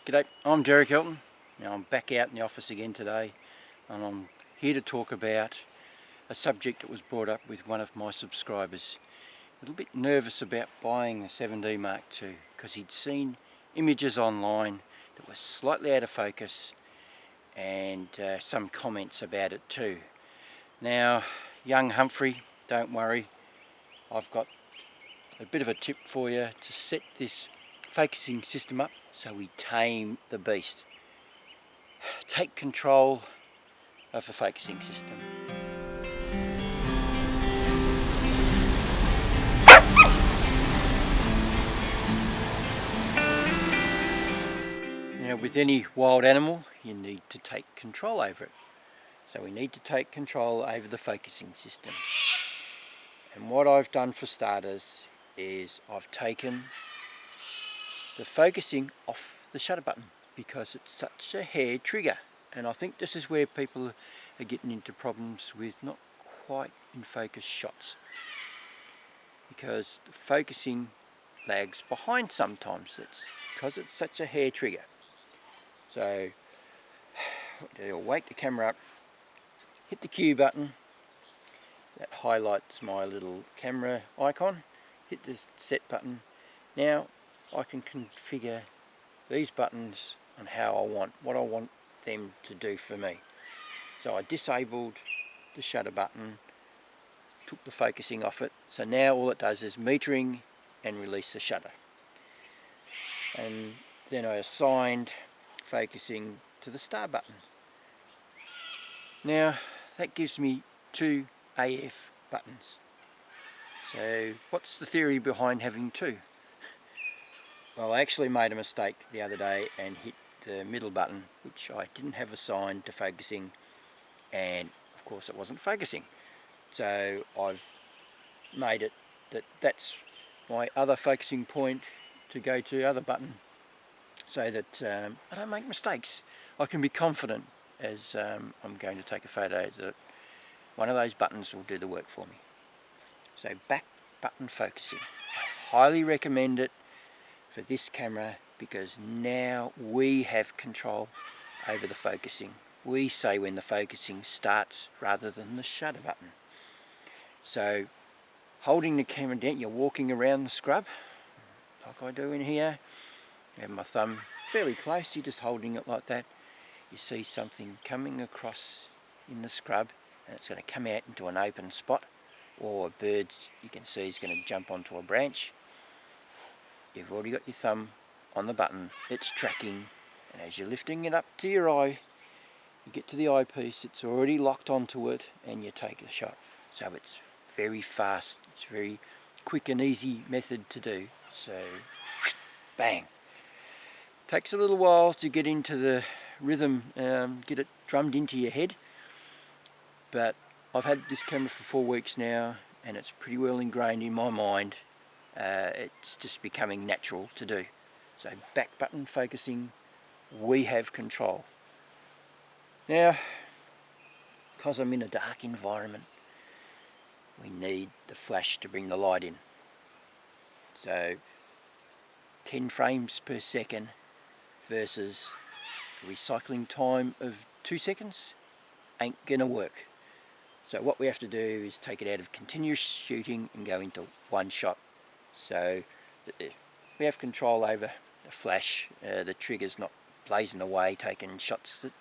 G'day, I'm Derek Elton. Now I'm back out in the office again today, and I'm here to talk about a subject that was brought up with one of my subscribers. A little bit nervous about buying the 7D Mark II because he'd seen images online that were slightly out of focus and some comments about it too. Now, young Humphrey, don't worry, I've got a bit of a tip for you to set this focusing system up so we tame the beast. Take control of the focusing system. Now, with any wild animal, you need to take control over it. So we need to take control over the focusing system. And what I've done for starters is I've taken the focusing off the shutter button because it's such a hair trigger. And I think this is where people are getting into problems with not quite in focus shots, because the focusing lags behind sometimes. It's because it's such a hair trigger. So I'll wake the camera up, hit the Q button, that highlights my little camera icon, hit the set button. Now I can configure these buttons on how I want, what I want them to do for me. So I disabled the shutter button, took the focusing off it, so now all it does is metering and release the shutter. And then I assigned focusing to the star button. Now that gives me two AF buttons. So what's the theory behind having two? Well, I actually made a mistake the other day and hit the middle button, which I didn't have assigned to focusing, and of course it wasn't focusing. So I've made it that's my other focusing point to go to the other button, so that I don't make mistakes. I can be confident as I'm going to take a photo that one of those buttons will do the work for me. So back button focusing. I highly recommend it for this camera because now we have control over the focusing. We say when the focusing starts rather than the shutter button. So holding the camera down, you're walking around the scrub like I do in here. I have my thumb fairly close, you're just holding it like that. You see something coming across in the scrub and it's going to come out into an open spot, or birds you can see is going to jump onto a branch. You've already got your thumb on the button, it's tracking, and as you're lifting it up to your eye, you get to the eyepiece, it's already locked onto it, and you take a shot. So it's very fast, it's a very quick and easy method to do. So bang. Takes a little while to get into the rhythm, get it drummed into your head, but I've had this camera for 4 weeks now and it's pretty well ingrained in my mind. It's just becoming natural to do. So back button focusing, we have control. Now, because I'm in a dark environment, we need the flash to bring the light in. So 10 frames per second versus a recycling time of 2 seconds ain't gonna work. So what we have to do is take it out of continuous shooting and go into one shot. So we have control over the flash, the trigger's not blazing away taking shots that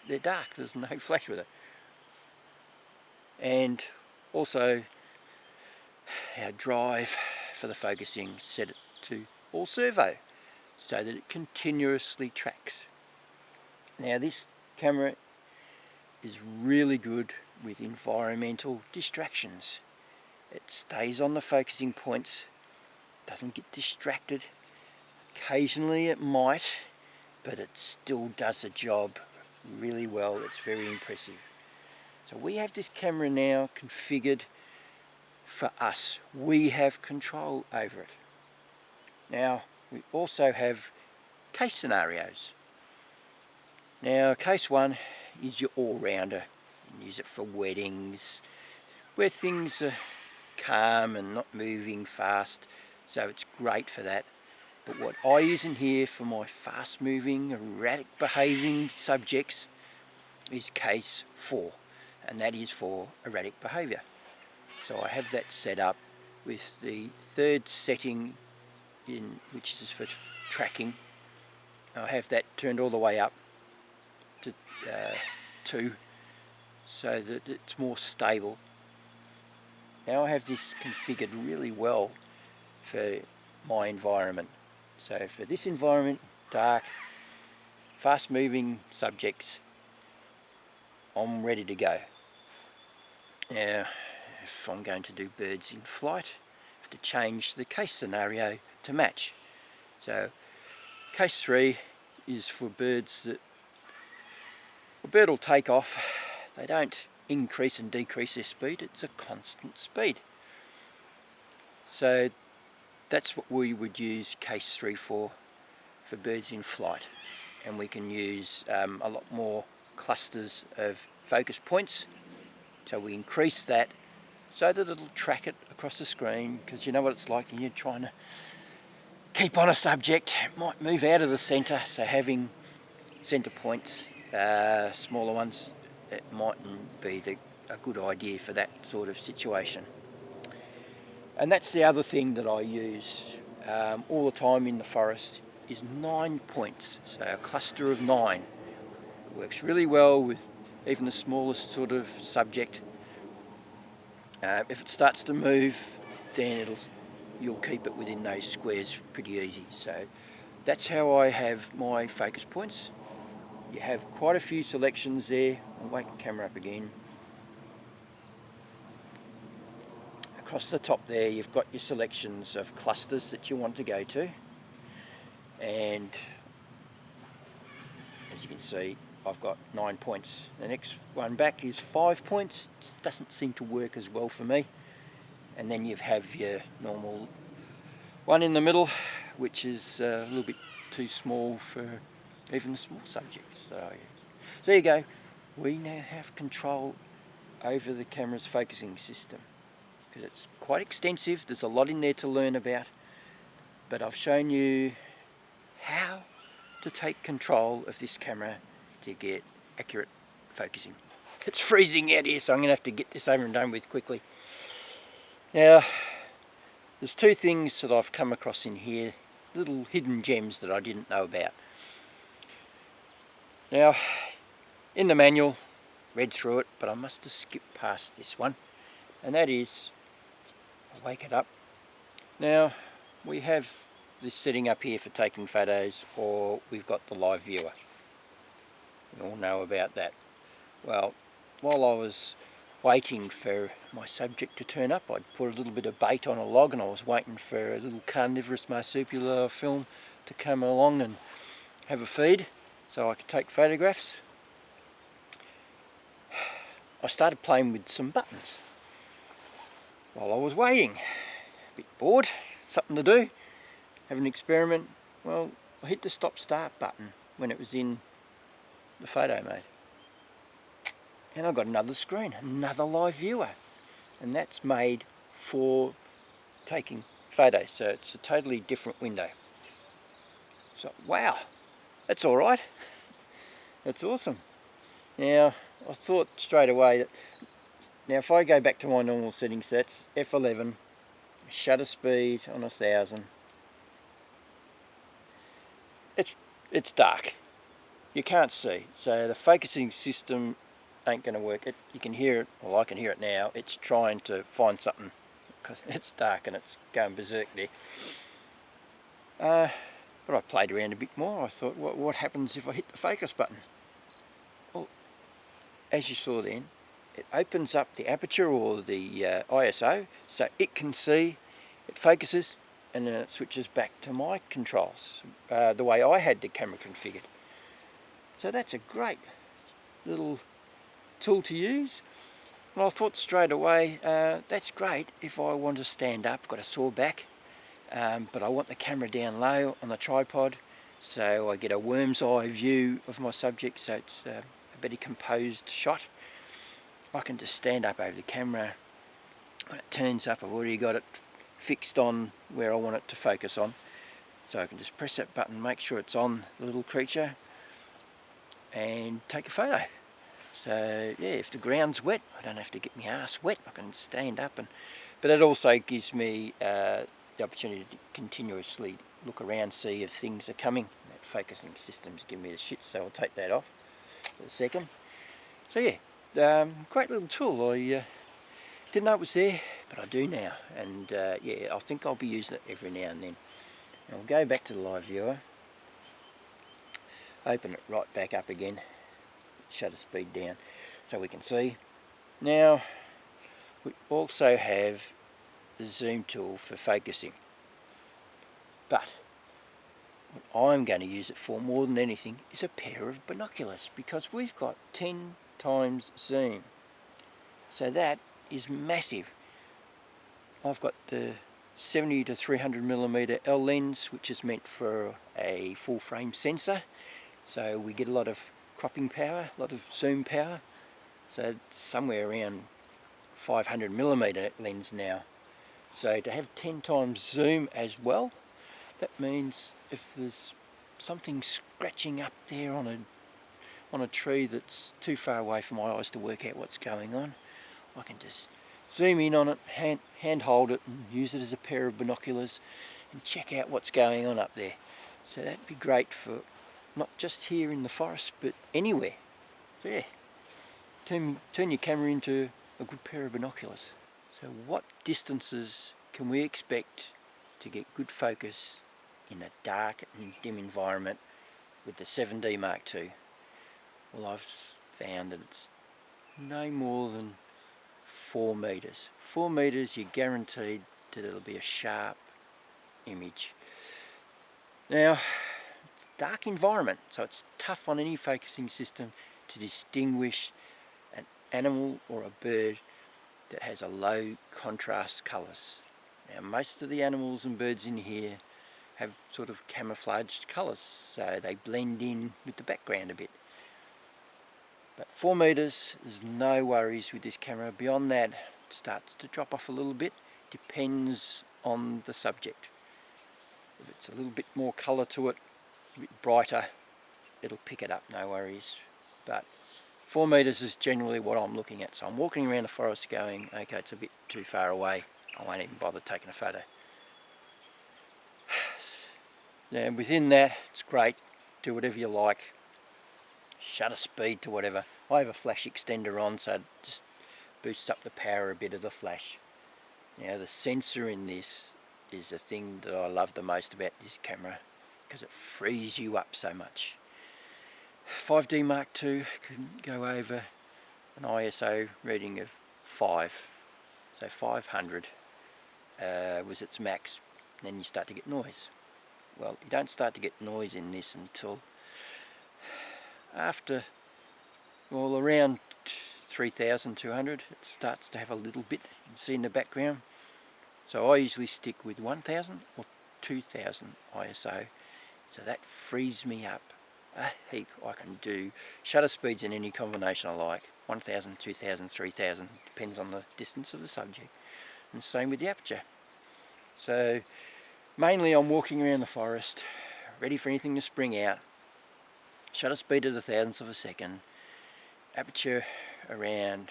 they're dark, there's no flash with it. And also our drive for the focusing, set it to all servo so that it continuously tracks. Now this camera is really good with environmental distractions. It stays on the focusing points, doesn't get distracted. Occasionally it might, but it still does the job really well. It's very impressive. So we have this camera now configured for us. We have control over it. Now we also have case scenarios. Now case one is your all-rounder. You can use it for weddings, where things are calm and not moving fast, so it's great for that. But what I use in here for my fast moving, erratic behaving subjects is case 4, and that is for erratic behaviour. So I have that set up with the third setting in, which is for tracking. I have that turned all the way up to 2 so that it's more stable. Now I have this configured really well for my environment. So for this environment, dark, fast moving subjects, I'm ready to go. Now if I'm going to do birds in flight, I have to change the case scenario to match. So case 3 is for birds that a bird will take off. They don't increase and decrease their speed, it's a constant speed. So that's what we would use case 3 for birds in flight. And we can use a lot more clusters of focus points. So we increase that so that it'll track it across the screen, because you know what it's like when you're trying to keep on a subject, it might move out of the centre, so having centre points, smaller ones, it mightn't be a good idea for that sort of situation. And that's the other thing that I use all the time in the forest is 9 points, so a cluster of 9. It works really well with even the smallest sort of subject. If it starts to move, then you'll keep it within those squares pretty easy. So that's how I have my focus points. You have quite a few selections there. I'll wake the camera up again. Across the top there you've got your selections of clusters that you want to go to, and as you can see I've got 9 points. The next one back is 5 points. It doesn't seem to work as well for me. And then you have your normal one in the middle, which is a little bit too small for even the small subjects. So there you go. We now have control over the camera's focusing system, because it's quite extensive. There's a lot in there to learn about, but I've shown you how to take control of this camera to get accurate focusing. It's freezing out here, so I'm going to have to get this over and done with quickly. Now, there's 2 things that I've come across in here, little hidden gems that I didn't know about. Now, in the manual, read through it, but I must have skipped past this one, and that is, I'll wake it up. Now, we have this setting up here for taking photos, or we've got the live viewer. We all know about that. Well, while I was waiting for my subject to turn up, I'd put a little bit of bait on a log, and I was waiting for a little carnivorous marsupial film to come along and have a feed so I could take photographs. I started playing with some buttons while I was waiting. A bit bored, something to do, have an experiment. Well, I hit the stop start button when it was in the photo mode, and I got another screen, another live viewer, and that's made for taking photos, so it's a totally different window. So wow, that's alright. That's awesome. Now I thought straight away that, now if I go back to my normal settings, that's f11, shutter speed on 1000. It's dark, you can't see, so the focusing system ain't going to work. You can hear it, well I can hear it now, it's trying to find something because it's dark and it's going berserk there. But I played around a bit more. I thought, what happens if I hit the focus button? Well, as you saw then, it opens up the aperture or the ISO, so it can see, it focuses, and then it switches back to my controls, the way I had the camera configured. So that's a great little tool to use. And I thought straight away, that's great if I want to stand up, got a sore back, but I want the camera down low on the tripod, so I get a worm's eye view of my subject, so it's a better composed shot. I can just stand up over the camera. When it turns up, I've already got it fixed on where I want it to focus on. So I can just press that button, make sure it's on the little creature, and take a photo. So yeah, if the ground's wet, I don't have to get my ass wet. I can stand up, but it also gives me the opportunity to continuously look around, see if things are coming. That focusing system's giving me the shit, so I'll take that off for a second. So yeah, great little tool. I didn't know it was there, but I do now, and yeah, I think I'll be using it every now and then. I'll go back to the live viewer, open it right back up again, shutter speed down so we can see. Now we also have the zoom tool for focusing, but what I'm going to use it for more than anything is a pair of binoculars, because we've got 10 times zoom, so that is massive. I've got the 70 to 300 millimeter L lens, which is meant for a full frame sensor, so we get a lot of cropping power, a lot of zoom power. So it's somewhere around 500 millimeter lens now. So to have 10 times zoom as well, that means if there's something scratching up there on a tree that's too far away from my eyes to work out what's going on, I can just zoom in on it, hand hold it, and use it as a pair of binoculars and check out what's going on up there. So that'd be great for not just here in the forest, but anywhere. So yeah, turn your camera into a good pair of binoculars. So what distances can we expect to get good focus in a dark and dim environment with the 7D Mark II? Well, I've found that it's no more than 4 meters. 4 meters, you're guaranteed that it'll be a sharp image. Now, it's a dark environment, so it's tough on any focusing system to distinguish an animal or a bird that has a low contrast colours. Now, most of the animals and birds in here have sort of camouflaged colours, so they blend in with the background a bit. But 4 meters, there's no worries with this camera. Beyond that, it starts to drop off a little bit. Depends on the subject. If it's a little bit more colour to it, a bit brighter, it'll pick it up, no worries. But 4 meters is generally what I'm looking at. So I'm walking around the forest going, okay, it's a bit too far away. I won't even bother taking a photo. Now within that, it's great. Do whatever you like. Shutter speed to whatever. I have a flash extender on, so it just boosts up the power a bit of the flash. Now the sensor in this is the thing that I love the most about this camera, because it frees you up so much. 5D Mark II can go over an ISO reading of 5, so 500 was its max. Then you start to get noise. Well, you don't start to get noise in this until after, well, around 3200 it starts to have a little bit, you can see in the background. So I usually stick with 1000 or 2000 ISO, so that frees me up a heap. I can do shutter speeds in any combination I like, 1000, 2000, 3000, depends on the distance of the subject, and same with the aperture. So mainly I'm walking around the forest, ready for anything to spring out. Shutter speed at a thousandth of a second, aperture around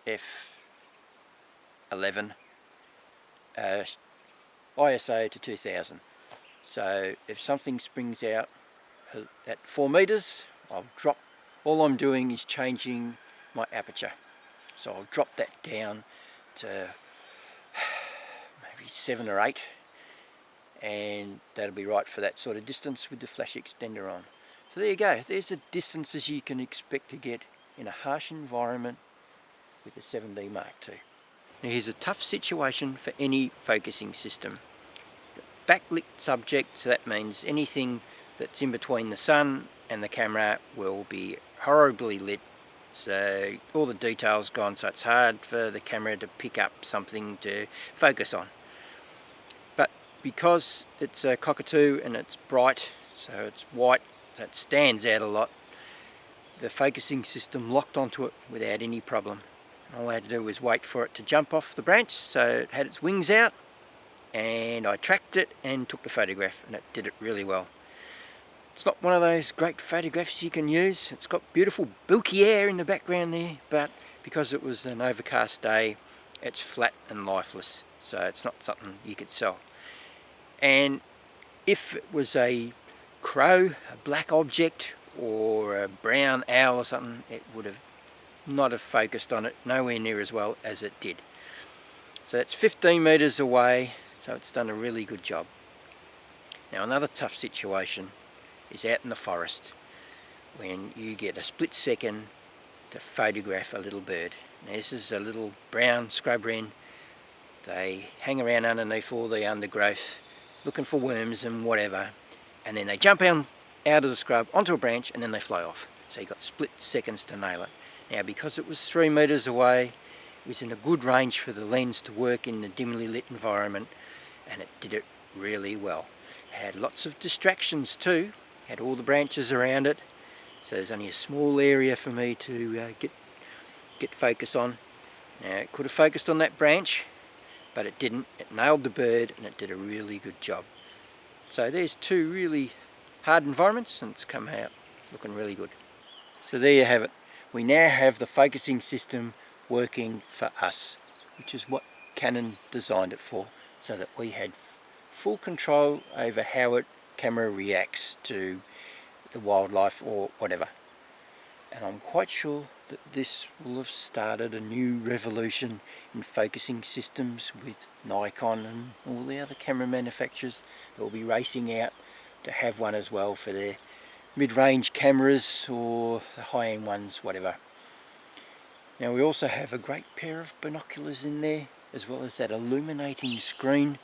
f11, ISO to 2000. So if something springs out at 4 meters, I'll drop. All I'm doing is changing my aperture. So I'll drop that down to maybe 7 or 8, and that'll be right for that sort of distance with the flash extender on. So there you go, there's the distances you can expect to get in a harsh environment with the 7D Mark II. Now here's a tough situation for any focusing system. Backlit subject, so that means anything that's in between the sun and the camera will be horribly lit, so all the details gone, so it's hard for the camera to pick up something to focus on. But because it's a cockatoo and it's bright, so it's white, so it stands out a lot, the focusing system locked onto it without any problem. All I had to do was wait for it to jump off the branch, so it had its wings out, and I tracked it and took the photograph, and it did it really well. It's not one of those great photographs you can use. It's got beautiful bilky air in the background there, but because it was an overcast day, it's flat and lifeless, so it's not something you could sell. And if it was a crow, a black object, or a brown owl or something, it would have not have focused on it nowhere near as well as it did. So that's 15 metres away, so it's done a really good job. Now another tough situation is out in the forest when you get a split second to photograph a little bird. Now this is a little brown scrub wren. They hang around underneath all the undergrowth looking for worms and whatever, and then they jump out of the scrub onto a branch and then they fly off. So you got split seconds to nail it. Now because it was 3 metres away, it was in a good range for the lens to work in the dimly lit environment, and it did it really well. It had lots of distractions too, had all the branches around it, so there's only a small area for me to get focus on. Now it could have focused on that branch, but it didn't. It nailed the bird and it did a really good job. So there's two really hard environments, and it's come out looking really good. So there you have it. We now have the focusing system working for us, which is what Canon designed it for, so that we had full control over how it camera reacts to the wildlife or whatever. And I'm quite sure that this will have started a new revolution in focusing systems with Nikon and all the other camera manufacturers that will be racing out to have one as well for their mid-range cameras or the high-end ones, whatever. Now we also have a great pair of binoculars in there, as well as that illuminating screen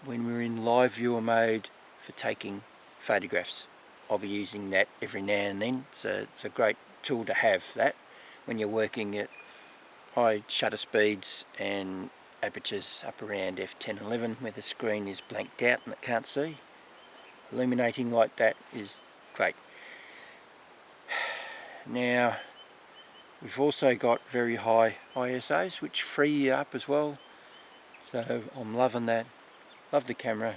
when we're in live viewer mode for taking photographs. I'll be using that every now and then, so it's a great tool to have that when you're working at high shutter speeds and apertures up around f10 11 where the screen is blanked out and it can't see. Illuminating like that is great. Now we've also got very high ISOs which free you up as well, so I'm loving that. Love the camera.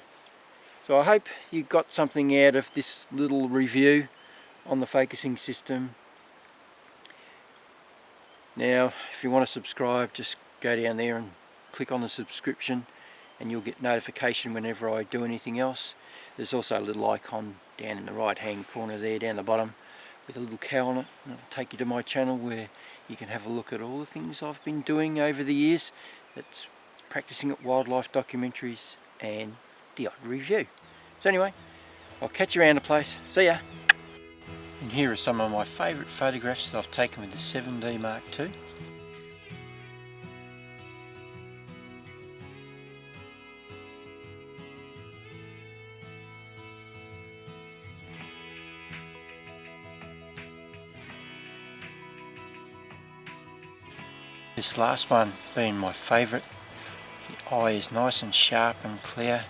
So I hope you got something out of this little review on the focusing system. Now if you want to subscribe, just go down there and click on the subscription and you'll get notification whenever I do anything else. There's also a little icon down in the right hand corner there down the bottom with a little cow on it, and it'll take you to my channel where you can have a look at all the things I've been doing over the years. That's practicing at wildlife documentaries and the odd review. So anyway, I'll catch you around the place. See ya! And here are some of my favourite photographs that I've taken with the 7D Mark II. This last one being my favourite. The eye is nice and sharp and clear,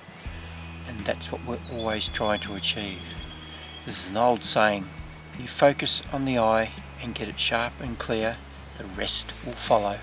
and that's what we're always trying to achieve. This is an old saying, you focus on the eye and get it sharp and clear, the rest will follow.